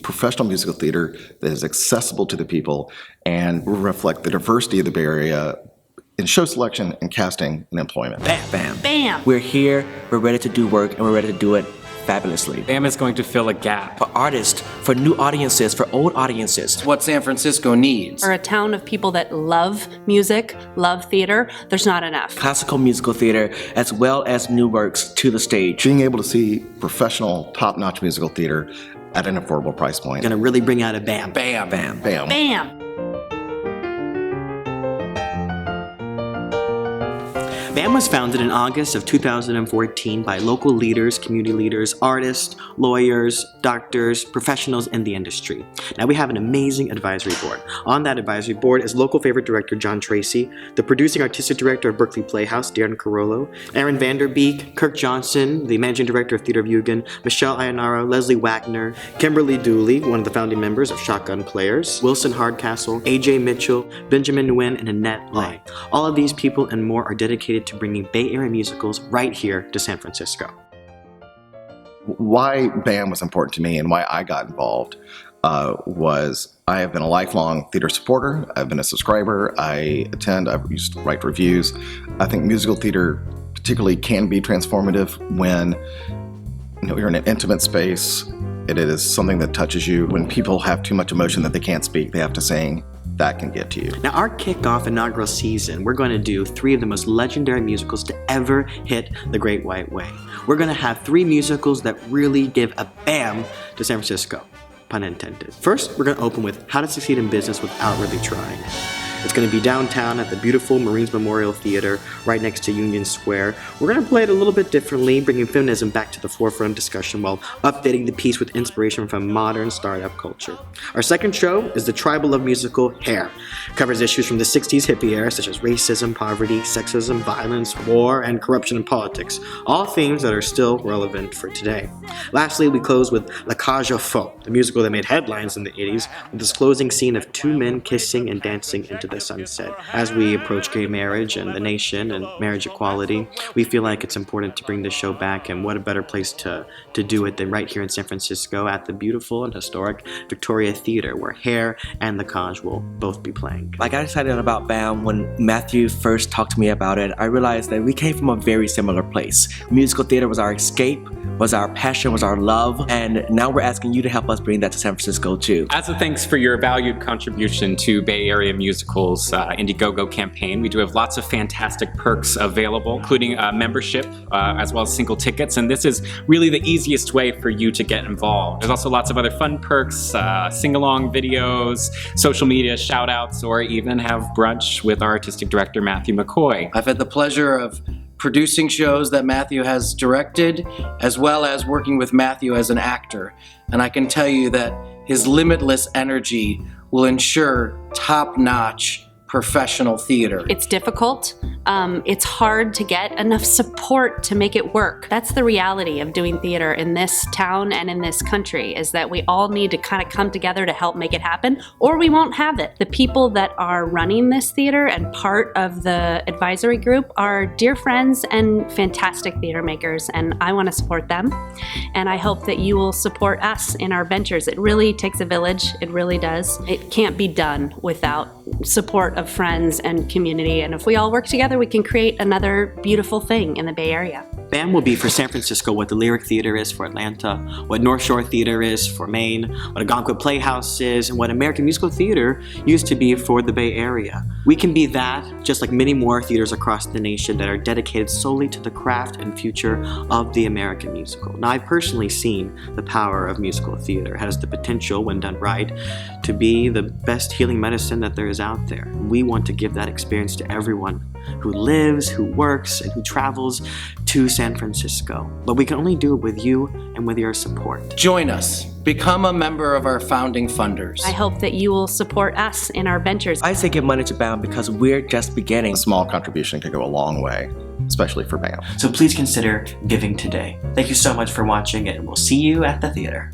professional musical theater that is accessible to the people and will reflect the diversity of the Bay Area in show selection and casting and employment. Bam, bam. Bam! We're here, we're ready to do work, and we're ready to do it fabulously. BAM is going to fill a gap. For artists, for new audiences, for old audiences. What San Francisco needs. For a town of people that love music, love theater, there's not enough. Classical musical theater, as well as new works to the stage. Being able to see professional, top-notch musical theater at an affordable price point. Gonna really bring out a bam. Bam. Bam. Bam. Bam! BAM was founded in August of 2014 by local leaders, community leaders, artists, lawyers, doctors, professionals in the industry. Now we have an amazing advisory board. On that advisory board is local favorite director John Tracy, the producing artistic director of Berkeley Playhouse, Darren Carollo, Aaron Vanderbeek, Kirk Johnson, the managing director of Theater of Yugen, Michelle Ionaro, Leslie Wagner, Kimberly Dooley, one of the founding members of Shotgun Players, Wilson Hardcastle, AJ Mitchell, Benjamin Nguyen, and Annette Lai. All of these people and more are dedicated to bringing Bay Area musicals right here to San Francisco. Why BAM was important to me and why I got involved was I have been a lifelong theater supporter. I've been a subscriber. I attend. I've used to write reviews. I think musical theater particularly can be transformative when you're in an intimate space. It is something that touches you. When people have too much emotion that they can't speak, they have to sing. That can get to you. Now our kickoff inaugural season, we're going to do 3 of the most legendary musicals to ever hit the Great White Way. We're going to have 3 musicals that really give a bam to San Francisco, pun intended. First, we're going to open with How to Succeed in Business Without Really Trying. It's going to be downtown at the beautiful Marines Memorial Theater right next to Union Square. We're going to play it a little bit differently, bringing feminism back to the forefront of discussion while updating the piece with inspiration from modern startup culture. Our second show is the tribal love musical Hair. It covers issues from the 60s hippie era such as racism, poverty, sexism, violence, war, and corruption in politics. All themes that are still relevant for today. Lastly, we close with La Cage aux Folles, the musical that made headlines in the 80s with this closing scene of 2 men kissing and dancing into the sunset. As we approach gay marriage and the nation and marriage equality, we feel like it's important to bring this show back, and what a better place to do it than right here in San Francisco at the beautiful and historic Victoria Theater, where Hair and The Cage will both be playing. I got excited about BAM when Matthew first talked to me about it. I realized that we came from a very similar place. Musical theater was our escape, was our passion, was our love, and now we're asking you to help us bring that to San Francisco too. As a thanks for your valued contribution to Bay Area Musicals Indiegogo campaign, we do have lots of fantastic perks available, including membership as well as single tickets, and this is really the easiest way for you to get involved. There's also lots of other fun perks, sing-along videos, social media shout-outs, or even have brunch with our artistic director Matthew McCoy. I've had the pleasure of producing shows that Matthew has directed, as well as working with Matthew as an actor. And I can tell you that his limitless energy will ensure top-notch professional theater. It's difficult. It's hard to get enough support to make it work. That's the reality of doing theater in this town and in this country, is that we all need to kind of come together to help make it happen, or we won't have it. The people that are running this theater and part of the advisory group are dear friends and fantastic theater makers, and I want to support them. And I hope that you will support us in our ventures. It really takes a village. It really does. It can't be done without support of friends and community, and if we all work together, we can create another beautiful thing in the Bay Area. BAM will be for San Francisco what the Lyric Theater is for Atlanta, what North Shore Theater is for Maine, what Algonquin Playhouse is, and what American Musical Theater used to be for the Bay Area. We can be that, just like many more theaters across the nation that are dedicated solely to the craft and future of the American musical. Now, I've personally seen the power of musical theater. It has the potential, when done right, to be the best healing medicine that there is out there. We want to give that experience to everyone who lives, who works, and who travels to San Francisco. But we can only do it with you and with your support. Join us. Become a member of our founding funders. I hope that you will support us in our ventures. I say give money to BAM because we're just beginning. A small contribution can go a long way, especially for BAM. So please consider giving today. Thank you so much for watching, and we'll see you at the theater.